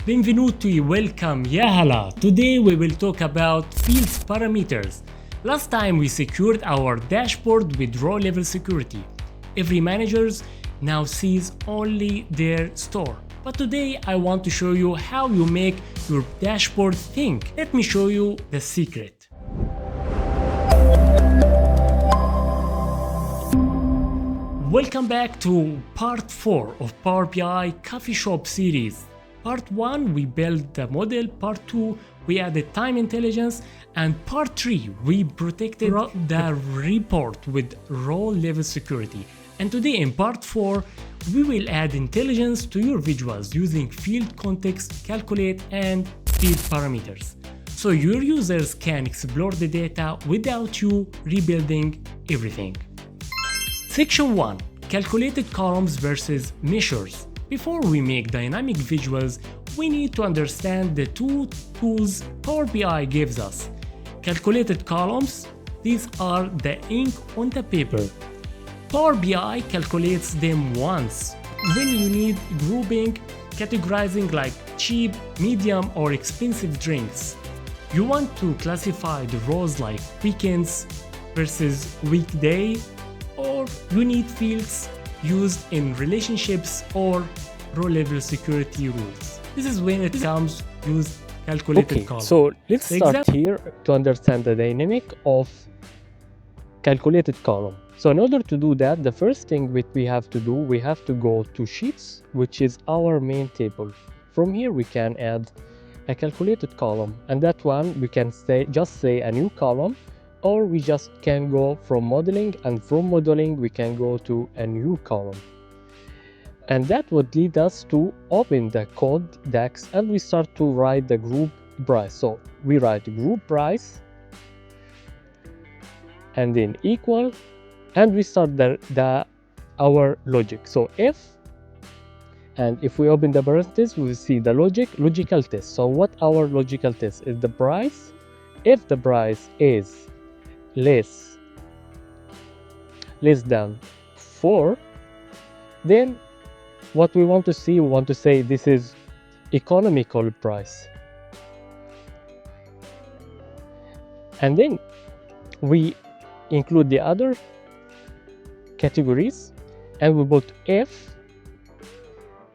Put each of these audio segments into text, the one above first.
Benvenuti, welcome, yahala. Today we will talk about fields parameters. Last time we secured our dashboard with row level security. Every manager now sees only their store. But today I want to show you how you make your dashboard think. Let me show you the secret. Welcome back to part 4 of Power BI Coffee Shop series. Part 1 we built the model, part 2 we added time intelligence, and part 3 we protected the report with row level security. And today in part 4 we will add intelligence to your visuals using field context, calculate, and field parameters. So your users can explore the data without you rebuilding everything. Section 1. Calculated columns versus measures. Before we make dynamic visuals, we need to understand the two tools Power BI gives us. Calculated columns, these are the ink on the paper. Power BI calculates them once when you need grouping, categorizing like cheap, medium, or expensive drinks. You want to classify the rows like weekends versus weekday, or you need fields used in relationships or row level security rules. This is when it comes use calculated column. So let's start here to understand the dynamic of calculated column. So in order to do that, the first thing we have to do, we have to go to sheets, which is our main table. From here we can add a calculated column, and that one we can just say a new column, or we just can go from modeling, and from modeling we can go to a new column. And that would lead us to open the code DAX, and we start to write the group price. So we write group price and then equal, and we start our logic. So if we open the parentheses, we will see the logical test. So what our logical test is? The price. If the price is less than 4, then what we want to see, we want to say this is economical price. And then we include the other categories, and we put if.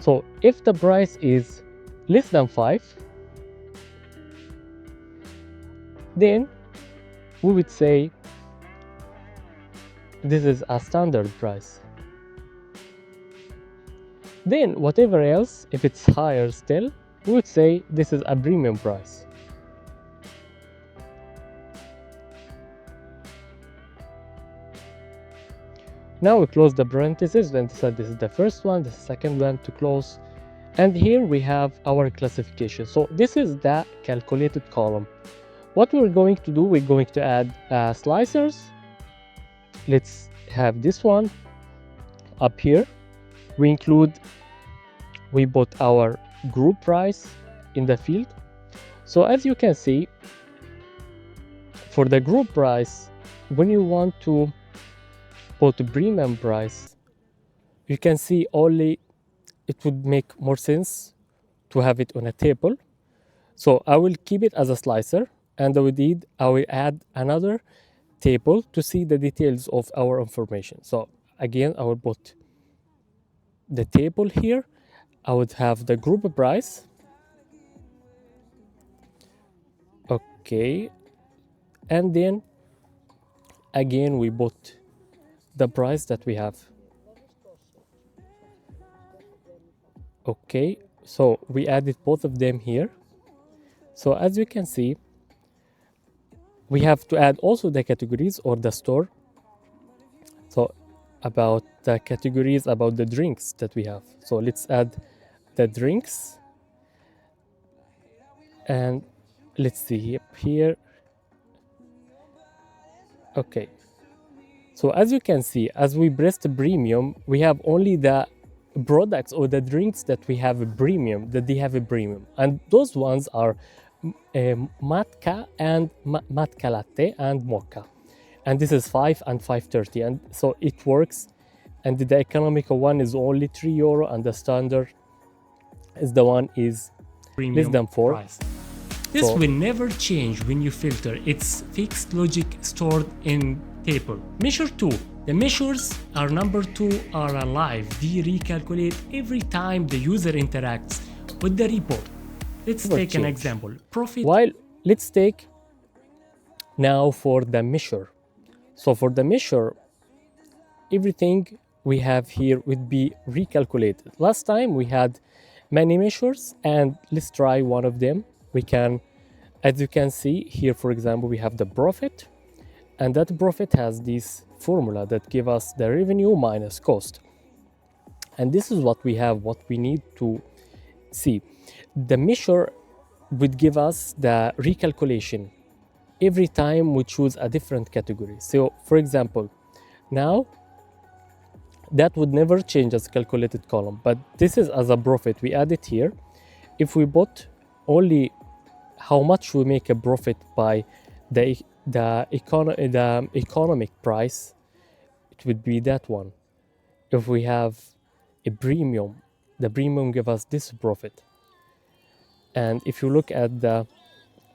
So if the price is less than 5, then we would say this is a standard price. Then whatever else, if it's higher still, we would say this is a premium price. Now we close the parentheses, then this is the first one, the second one to close, and here we have our classification. So this is the calculated column. What we're going to do, we're going to add slicers. Let's have this one up here. We put our group price in the field. So as you can see, for the group price, when you want to put a premium price, you can see only it would make more sense to have it on a table. So I will keep it as a slicer, and I will add another table to see the details of our information. So again, I will put the table here. I would have the group price. Okay. And then again, we put the price that we have. Okay. So we added both of them here. So as you can see, we have to add also the categories or the store. So about the categories, about the drinks that we have. So let's add the drinks. And let's see here. Okay. So as you can see, as we press the premium, we have only the products or the drinks that we have a premium, that they have a premium. And those ones are matka and matka latte and mocha, and this is 5 and 5.30, and so it works. And the economical one is only €3, and the standard is the one is premium than 4. price. This So will never change when you filter. It's fixed logic stored in table. Measure 2. The measures are number 2 are alive. They recalculate every time the user interacts with the report. Let's Never take an change. example. Profit. while let's take now for the measure. So for the measure, everything we have here would be recalculated. Last time we had many measures, and let's try one of them. We can, as you can see here, for example, we have the profit, and that profit has this formula that give us the revenue minus cost. And this is what we have, what we need to see. The measure would give us the recalculation every time we choose a different category. So for example, now that would never change as calculated column, but this is as a profit. We add it here. If we put only how much we make a profit by the economic price, it would be that one. If we have a premium, the premium give us this profit. And if you look at the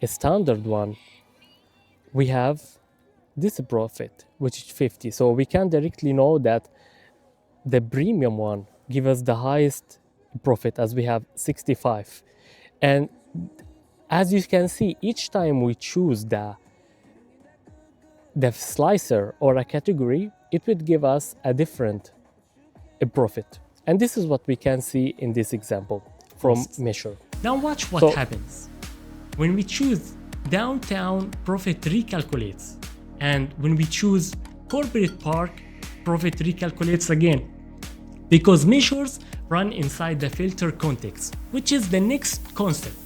standard one, we have this profit, which is 50. So we can directly know that the premium one give us the highest profit, as we have 65. And as you can see, each time we choose the slicer or a category, it would give us a different profit. And this is what we can see in this example from measure. Now watch what happens. When we choose downtown, profit recalculates. And when we choose corporate park, profit recalculates again. Because measures run inside the filter context, which is the next concept.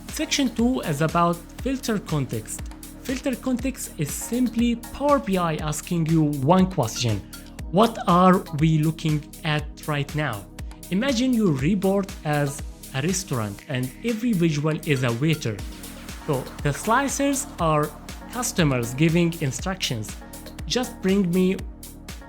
Section 2 is about filter context. Filter context is simply Power BI asking you one question. What are we looking at right now? Imagine your report as a restaurant and every visual is a waiter. So the slicers are customers giving instructions. Just bring me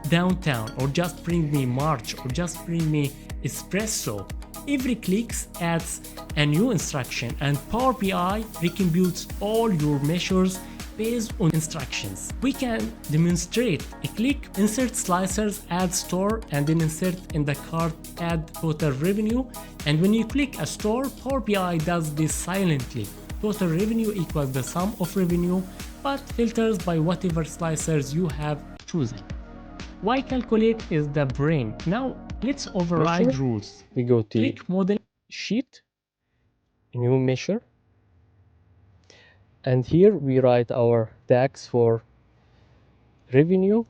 downtown, or just bring me March, or just bring me espresso. Every click adds a new instruction, and Power BI recomputes all your measures based on instructions. We can demonstrate a click, insert slicers, add store, and then insert in the cart, add total revenue. And when you click a store, Power BI does this silently. Total revenue equals the sum of revenue, but filters by whatever slicers you have chosen. Y calculate is the brain. Now let's override rules. We go to Click model sheet, new measure, and here we write our tax for revenue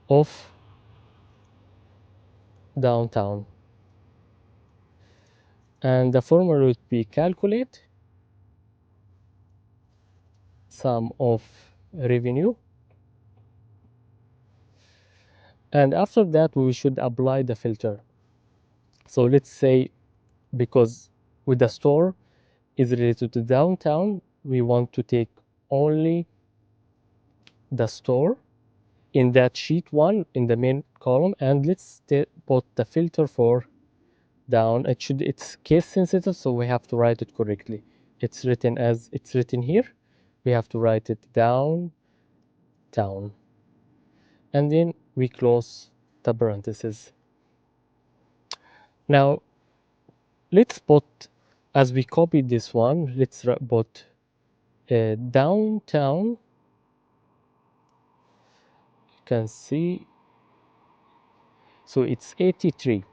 of downtown, and the formula would be calculate sum of revenue, and after that we should apply the filter. So let's say, because with the store is related to downtown, we want to take only the store in that sheet 1 in the main column, and let's put the filter for down. It's case sensitive, so we have to write it correctly. It's written as it's written here. We have to write it downtown, and then we close the parentheses. Now let's put, as we copied this one, let's put downtown. You can see, so it's 83.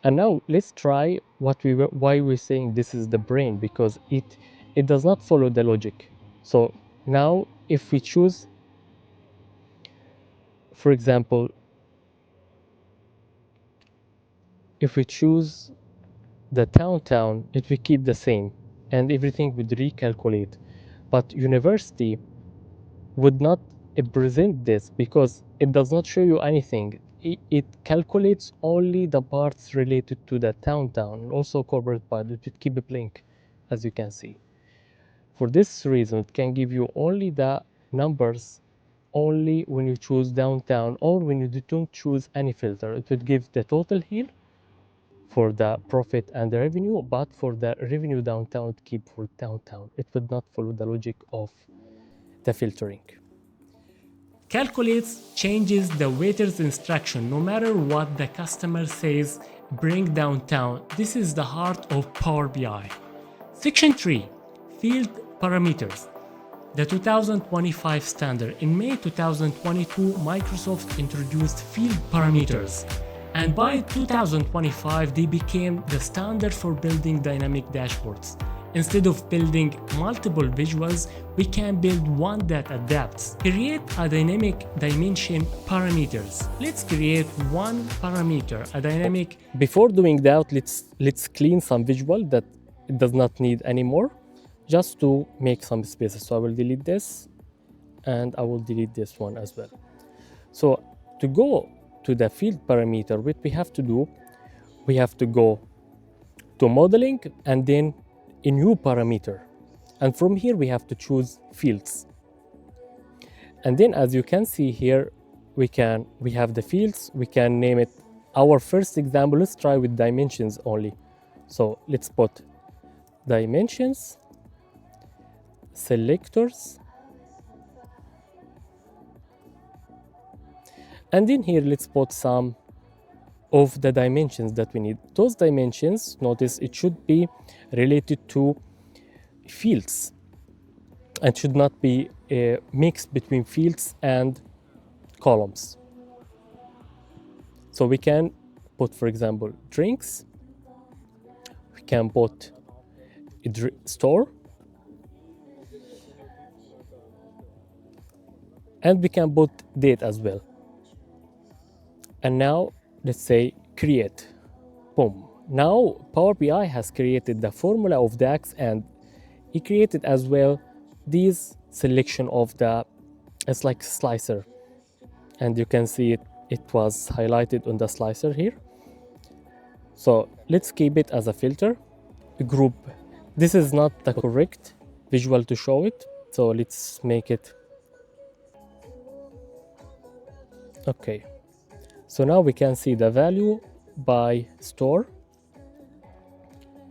And now let's try why we're saying this is the brain, because it does not follow the logic. So now if we choose, for example, if we choose the downtown, it will keep the same and everything would recalculate. But university would not present this because it does not show you anything. It calculates only the parts related to the downtown, also corporate part. It would keep a blank, as you can see. For this reason, it can give you only the numbers only when you choose downtown, or when you don't choose any filter. It would give the total here for the profit and the revenue, but for the revenue downtown, keep for downtown. It would not follow the logic of the filtering. Calculates changes the waiter's instruction no matter what the customer says, bring downtown. This is the heart of Power BI. Section 3. Field parameters. The 2025 standard. In May 2022, Microsoft introduced field parameters. And by 2025, they became the standard for building dynamic dashboards. Instead of building multiple visuals, we can build one that adapts. Create a dynamic dimension parameters. Let's create one parameter, a dynamic. Before doing that, let's clean some visual that it does not need anymore, just to make some spaces. So I will delete this, and I will delete this one as well. So to go to the field parameter, what we have to do, we have to go to modeling and then a new parameter. And from here, we have to choose fields. And then as you can see here, we have the fields, we can name it. Our first example, let's try with dimensions only. So let's put dimensions, selectors, and then here let's put some of the dimensions that we need. Those dimensions, notice it should be related to fields and should not be mixed between fields and columns. So we can put, for example, drinks, we can put a store, and we can put date as well. And now let's say create, boom. Now Power BI has created the formula of DAX, and it created as well this selection of the, it's like slicer, and you can see it was highlighted on the slicer here. So let's keep it as a filter group. This is not the correct visual to show it, so let's make it. Okay, so now we can see the value by store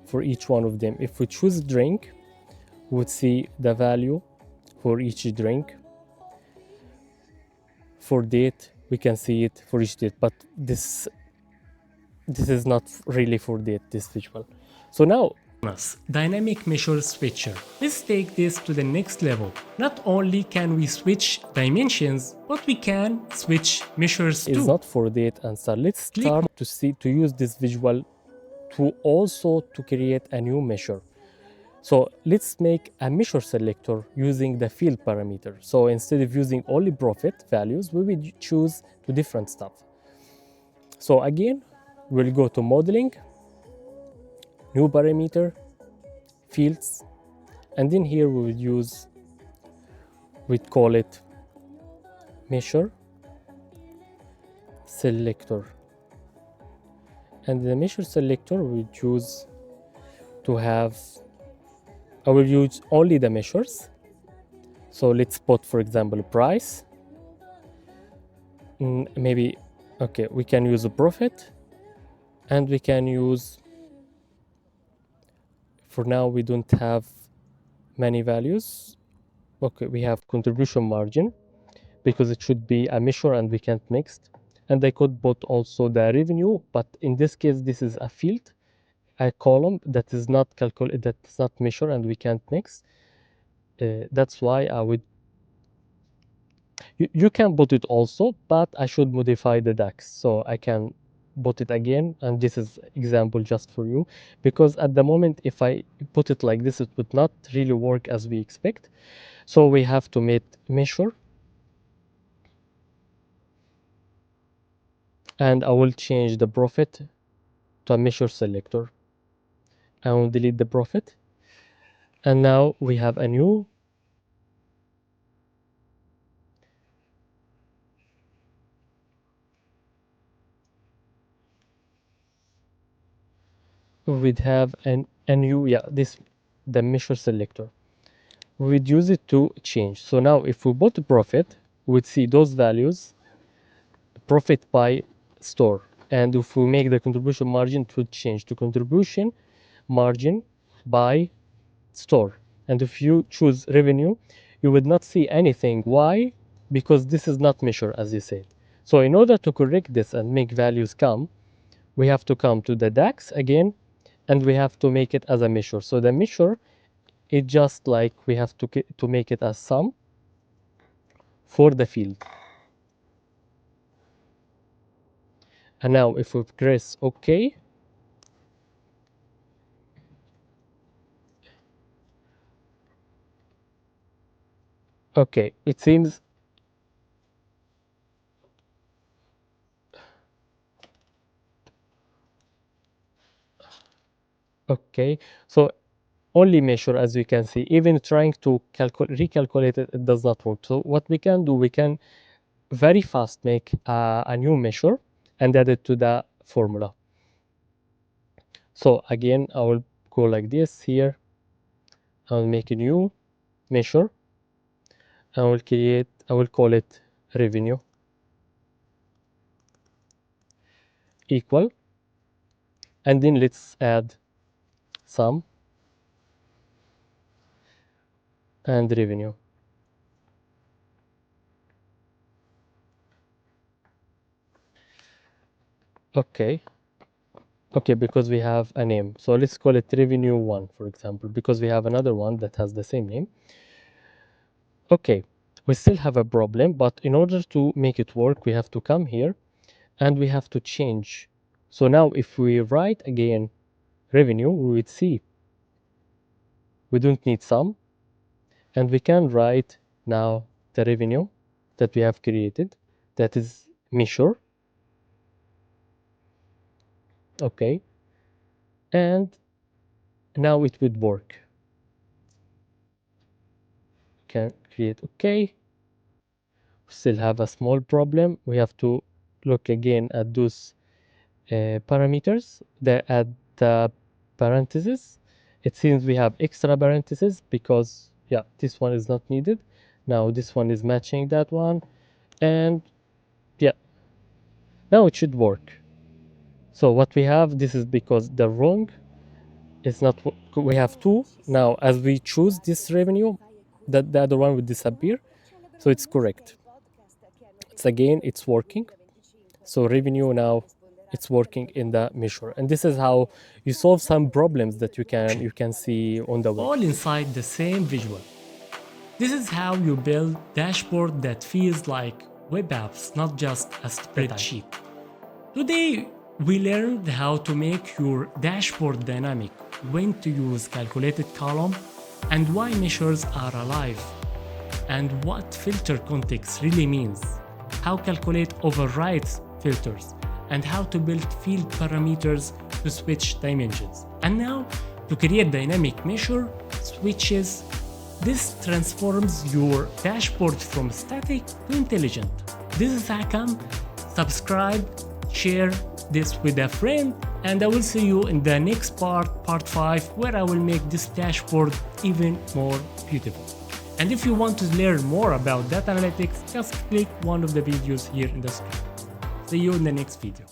for each one of them. If we choose drink, we would see the value for each drink. For date, we can see it for each date, but this is not really for date, this visual. So now dynamic measure switcher. Let's take this to the next level. Not only can we switch dimensions, but we can switch measures too. It's not for date and start. Let's start to use this visual to also to create a new measure. So let's make a measure selector using the field parameter. So instead of using only profit values, we will choose two different stuff. So again, we'll go to modeling, new parameter, fields, and then here we will use, we'd call it measure selector. And the measure selector we choose to have, I will use only the measures. So let's put, for example, price. Maybe, okay, we can use a profit, and we can use, for now we don't have many values. Okay, we have contribution margin because it should be a measure and we can't mix. And I could put also the revenue, but in this case, this is a field, a column that is not calculated, that's not measure, and we can't mix. That's why I would. You can put it also, but I should modify the DAX, so I can put it again. And this is example just for you, because at the moment, if I put it like this, it would not really work as we expect. So we have to make measure. And I will change the profit to a measure selector. I will delete the profit. And now we have a new we'd have a new, the measure selector. We'd use it to change. So now if we put the profit, we'd see those values, profit by store. And if we make the contribution margin, it would change to contribution margin by store. And if you choose revenue, you would not see anything. Why? Because this is not measure, as you said. So in order to correct this and make values come, we have to come to the DAX again, and we have to make it as a measure. So the measure is just like we have to make it as sum for the field. And now if we press OK, okay, it seems okay. So only measure, as you can see, even trying to recalculate it, it does not work. So what we can do, we can very fast make a new measure and add it to the formula. So again, I will go like this here. I'll make a new measure. I will call it revenue equal, and then let's add sum and revenue. Okay. Okay, because we have a name. So let's call it revenue 1, for example, because we have another one that has the same name. Okay, we still have a problem, but in order to make it work, we have to come here and we have to change. So now if we write again revenue, we would see we don't need sum, and we can write now the revenue that we have created, that is measure. Okay, and now it would work. Can create okay. Still have a small problem. We have to look again at those parameters that at the parentheses. It seems we have extra parentheses because yeah, this one is not needed. Now this one is matching that one, and yeah, now it should work. So what we have, this is because the wrong is not, we have two. Now as we choose this revenue, that the other one would disappear. So it's correct. It's again, it's working. So revenue now it's working in the measure, and this is how you solve some problems that you can see on the web. All inside the same visual. This is how you build dashboard that feels like web apps, not just a spreadsheet. Today, we learned how to make your dashboard dynamic, when to use calculated column, and why measures are alive, and what filter context really means, how calculate overrides filters, and how to build field parameters to switch dimensions. And now, to create dynamic measure switches, this transforms your dashboard from static to intelligent. This is Hakam. Subscribe, share this with a friend, and I will see you in the next part 5, where I will make this dashboard even more beautiful. And if you want to learn more about data analytics, just click one of the videos here in the screen. See you in the next video.